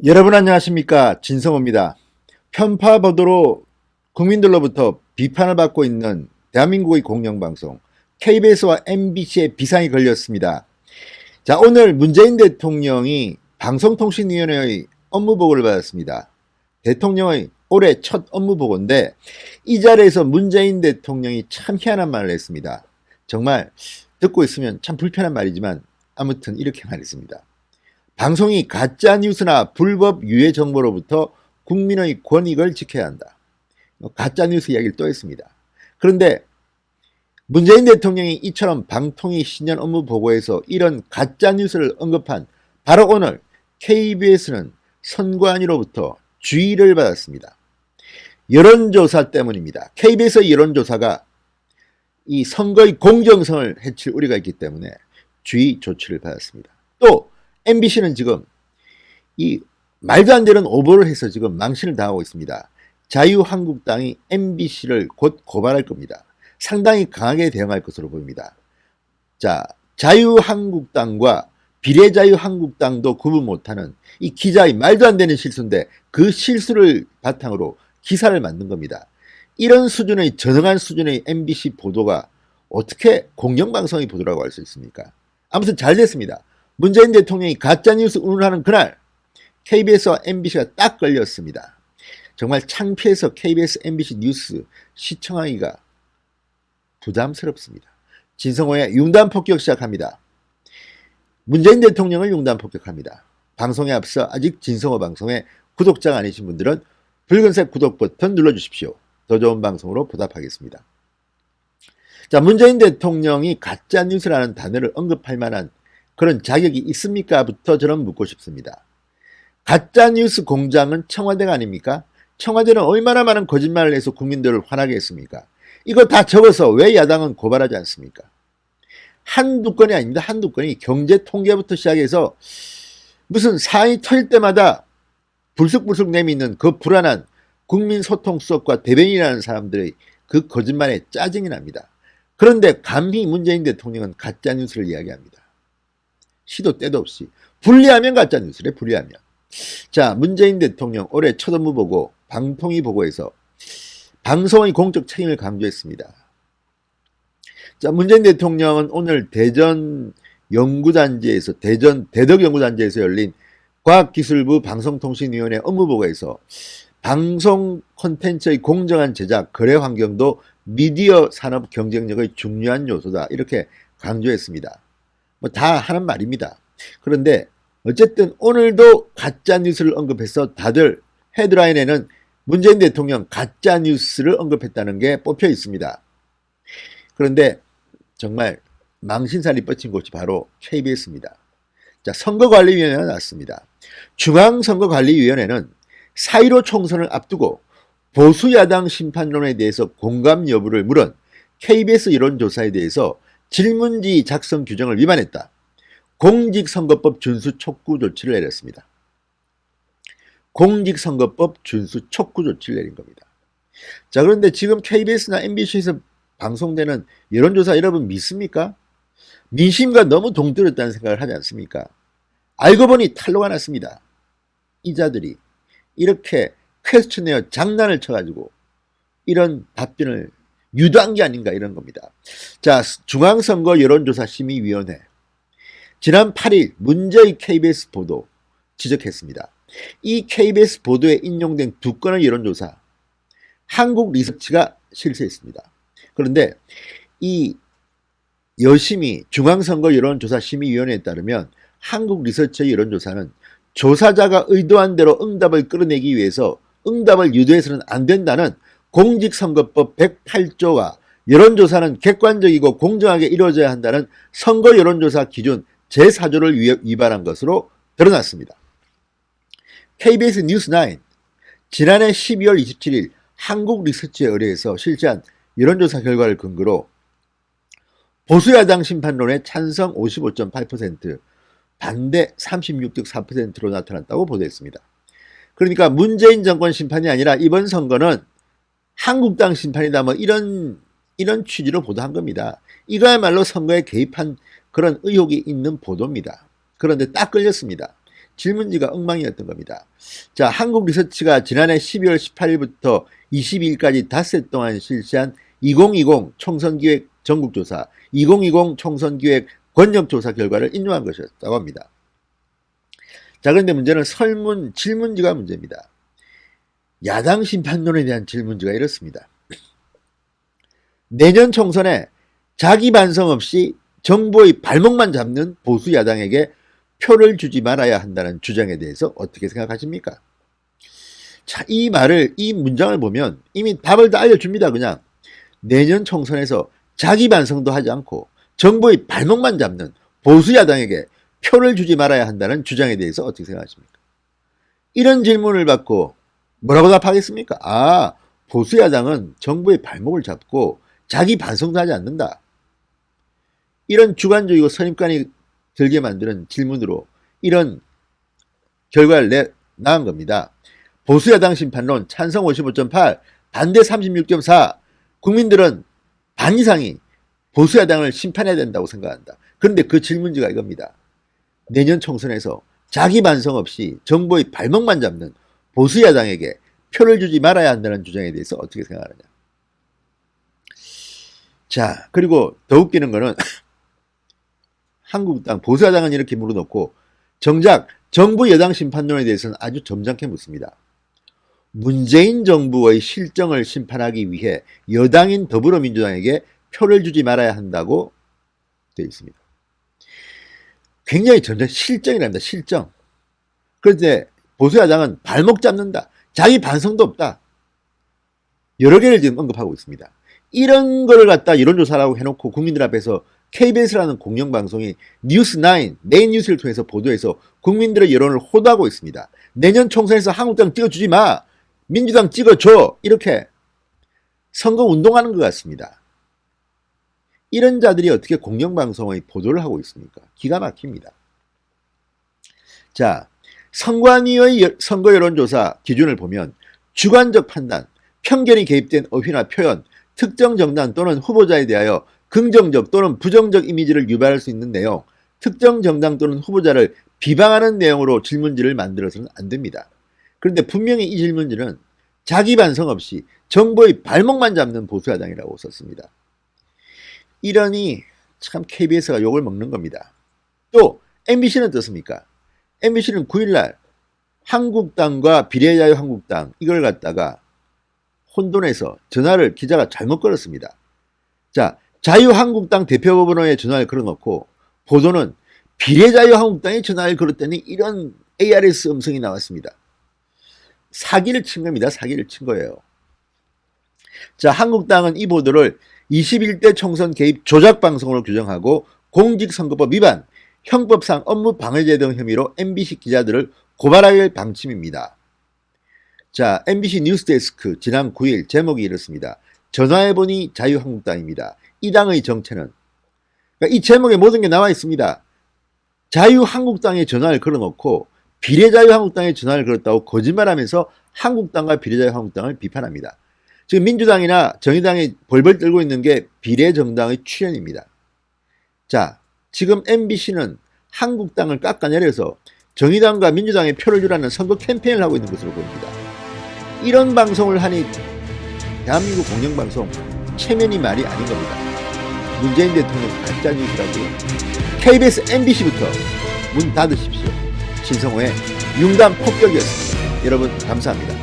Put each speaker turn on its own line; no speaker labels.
여러분 안녕하십니까, 진성호입니다. 편파 보도로 국민들로부터 비판을 받고 있는 대한민국의 공영방송 KBS와 MBC의 비상이 걸렸습니다. 자, 오늘 문재인 대통령이 방송통신위원회의 업무보고를 받았습니다. 대통령의 올해 첫 업무보고인데 이 자리에서 문재인 대통령이 참 희한한 말을 했습니다. 정말 듣고 있으면 참 불편한 말이지만 아무튼 이렇게 말했습니다. 방송이 가짜뉴스나 불법 유해 정보로부터 국민의 권익을 지켜야 한다. 가짜뉴스 이야기를 또 했습니다. 그런데 문재인 대통령이 이처럼 방통위 신년 업무 보고에서 이런 가짜뉴스를 언급한 바로 오늘 KBS는 선관위로부터 주의를 받았습니다. 여론조사 때문입니다. KBS의 여론조사가 이 선거의 공정성을 해칠 우려가 있기 때문에 주의 조치를 받았습니다. 또 MBC는 지금 이 말도 안 되는 오보를 해서 지금 망신을 당하고 있습니다. 자유한국당이 MBC를 곧 고발할 겁니다. 상당히 강하게 대응할 것으로 보입니다. 자, 자유한국당과 비례자유한국당도 구분 못하는 이 기자의 말도 안 되는 실수인데 그 실수를 바탕으로 기사를 만든 겁니다. 이런 수준의 전형한 수준의 MBC 보도가 어떻게 공영방송의 보도라고 할 수 있습니까? 아무튼 잘 됐습니다. 문재인 대통령이 가짜뉴스 운운하는 그날 KBS와 MBC가 딱 걸렸습니다. 정말 창피해서 KBS, MBC 뉴스 시청하기가 부담스럽습니다. 진성호의 융단 폭격 시작합니다. 문재인 대통령을 융단 폭격합니다. 방송에 앞서 아직 진성호 방송에 구독자가 아니신 분들은 붉은색 구독 버튼 눌러주십시오. 더 좋은 방송으로 보답하겠습니다. 자, 문재인 대통령이 가짜뉴스라는 단어를 언급할 만한 그런 자격이 있습니까? 부터 저는 묻고 싶습니다. 가짜뉴스 공장은 청와대가 아닙니까? 청와대는 얼마나 많은 거짓말을 해서 국민들을 화나게 했습니까? 이거 다 적어서 왜 야당은 고발하지 않습니까? 한두 건이 아닙니다. 한두 건이 경제 통계부터 시작해서 무슨 사안이 터질 때마다 불쑥불쑥 내미는 그 불안한 국민소통수석과 대변인이라는 사람들의 그 거짓말에 짜증이 납니다. 그런데 감히 문재인 대통령은 가짜뉴스를 이야기합니다. 시도 때도 없이. 불리하면 가짜뉴스래, 불리하면. 자, 문재인 대통령 올해 첫 업무 보고 방통위 보고에서 방송의 공적 책임을 강조했습니다. 자, 문재인 대통령은 오늘 대전 연구단지에서 대전 대덕연구단지에서 열린 과학기술부 방송통신위원회 업무보고에서 방송 콘텐츠의 공정한 제작, 거래 환경도 미디어 산업 경쟁력의 중요한 요소다. 이렇게 강조했습니다. 뭐 다 하는 말입니다. 그런데 어쨌든 오늘도 가짜뉴스를 언급해서 다들 헤드라인에는 문재인 대통령 가짜뉴스를 언급했다는 게 뽑혀 있습니다. 그런데 정말 망신살이 뻗친 곳이 바로 KBS입니다. 자, 선거관리위원회가 나왔습니다. 중앙선거관리위원회는 4.15 총선을 앞두고 보수야당 심판론에 대해서 공감 여부를 물은 KBS 여론조사에 대해서 질문지 작성 규정을 위반했다. 공직선거법 준수 촉구 조치를 내렸습니다. 공직선거법 준수 촉구 조치를 내린 겁니다. 자, 그런데 지금 KBS나 MBC에서 방송되는 여론조사 여러분 믿습니까? 민심과 너무 동떨어졌다는 생각을 하지 않습니까? 알고 보니 탄로가 났습니다. 이 자들이 이렇게 퀘스천에어 장난을 쳐가지고 이런 답변을 유도한 게 아닌가 이런 겁니다. 자, 중앙선거 여론조사 심의위원회 지난 8일 문제의 KBS 보도 지적했습니다. 이 KBS 보도에 인용된 두 건의 여론조사 한국리서치가 실시했습니다. 그런데 이 여심이 중앙선거 여론조사 심의위원회에 따르면 한국리서치의 여론조사는 조사자가 의도한 대로 응답을 끌어내기 위해서 응답을 유도해서는 안 된다는 공직선거법 108조와 여론조사는 객관적이고 공정하게 이루어져야 한다는 선거 여론조사 기준 제4조를 위반한 것으로 드러났습니다. KBS 뉴스9 지난해 12월 27일 한국리서치에 의뢰해서 실시한 여론조사 결과를 근거로 보수야당 심판론에 찬성 55.8%, 반대 36.4%로 나타났다고 보도했습니다. 그러니까 문재인 정권 심판이 아니라 이번 선거는 한국당 심판이다, 뭐 이런 취지로 보도한 겁니다. 이거야말로 선거에 개입한 그런 의혹이 있는 보도입니다. 그런데 딱 걸렸습니다. 질문지가 엉망이었던 겁니다. 자, 한국리서치가 지난해 12월 18일부터 22일까지 닷새 동안 실시한 2020 총선기획 전국조사, 2020 총선기획 권역조사 결과를 인용한 것이었다고 합니다. 자, 그런데 문제는 설문, 질문지가 문제입니다. 야당 심판론에 대한 질문지가 이렇습니다. 내년 총선에 자기 반성 없이 정부의 발목만 잡는 보수 야당에게 표를 주지 말아야 한다는 주장에 대해서 어떻게 생각하십니까? 자, 이 문장을 보면 이미 답을 다 알려줍니다. 그냥 내년 총선에서 자기 반성도 하지 않고 정부의 발목만 잡는 보수 야당에게 표를 주지 말아야 한다는 주장에 대해서 어떻게 생각하십니까? 이런 질문을 받고 뭐라고 답하겠습니까? 아, 보수 야당은 정부의 발목을 잡고 자기 반성도 하지 않는다. 이런 주관적이고 선입관이 들게 만드는 질문으로 이런 결과를 낳은 겁니다. 보수야당 심판론 찬성 55.8, 반대 36.4. 국민들은 반 이상이 보수야당을 심판해야 된다고 생각한다. 그런데 그 질문지가 이겁니다. 내년 총선에서 자기 반성 없이 정부의 발목만 잡는 보수야당에게 표를 주지 말아야 한다는 주장에 대해서 어떻게 생각하느냐. 자, 그리고 더 웃기는 거는 한국당, 보수야당은 이렇게 물어놓고 정작 정부 여당 심판론에 대해서는 아주 점잖게 묻습니다. 문재인 정부의 실정을 심판하기 위해 여당인 더불어민주당에게 표를 주지 말아야 한다고 되어 있습니다. 굉장히 점잖게 실정이랍니다. 실정. 그런데 보수야당은 발목 잡는다. 자기 반성도 없다. 여러 개를 지금 언급하고 있습니다. 이런 거를 갖다 여론조사라고 해놓고 국민들 앞에서 KBS라는 공영방송이 뉴스9, 메인 뉴스를 통해서 보도해서 국민들의 여론을 호도하고 있습니다. 내년 총선에서 한국당 찍어주지 마. 민주당 찍어줘. 이렇게 선거 운동하는 것 같습니다. 이런 자들이 어떻게 공영방송의 보도를 하고 있습니까? 기가 막힙니다. 자, 선관위의 선거 여론조사 기준을 보면 주관적 판단, 편견이 개입된 어휘나 표현, 특정 정당 또는 후보자에 대하여 긍정적 또는 부정적 이미지를 유발할 수 있는 내용, 특정 정당 또는 후보자를 비방하는 내용으로 질문지를 만들어서는 안 됩니다. 그런데 분명히 이 질문지는 자기 반성 없이 정부의 발목만 잡는 보수야당이라고 썼습니다. 이러니 참 KBS가 욕을 먹는 겁니다. 또 MBC는 어떻습니까? MBC는 9일날 한국당과 비례자유한국당 이걸 갖다가 혼돈해서 전화를 기자가 잘못 걸었습니다. 자, 자유한국당 대표번호에 전화를 걸어놓고 보도는 비례자유한국당에 전화를 걸었더니 이런 ARS 음성이 나왔습니다. 사기를 친 겁니다. 사기를 친 거예요. 자, 한국당은 이 보도를 21대 총선 개입 조작방송으로 규정하고 공직선거법 위반, 형법상 업무방해죄 등 혐의로 MBC 기자들을 고발할 방침입니다. 자, MBC 뉴스데스크 지난 9일 제목이 이렇습니다. 전화해보니 자유한국당입니다. 이 당의 정체는, 그러니까 이 제목에 모든 게 나와 있습니다. 자유한국당에 전화를 걸어놓고 비례자유한국당에 전화를 걸었다고 거짓말하면서 한국당과 비례자유한국당을 비판합니다. 지금 민주당이나 정의당이 벌벌 떨고 있는 게 비례정당의 출현입니다. 자, 지금 MBC는 한국당을 깎아내려서 정의당과 민주당의 표를 주라는 선거 캠페인을 하고 있는 것으로 보입니다. 이런 방송을 하니 대한민국 공영방송 체면이 말이 아닌 겁니다. 문재인 대통령 가짜뉴스라고요. KBS MBC부터 문 닫으십시오. 신성호의 융단 폭격이었습니다. 여러분 감사합니다.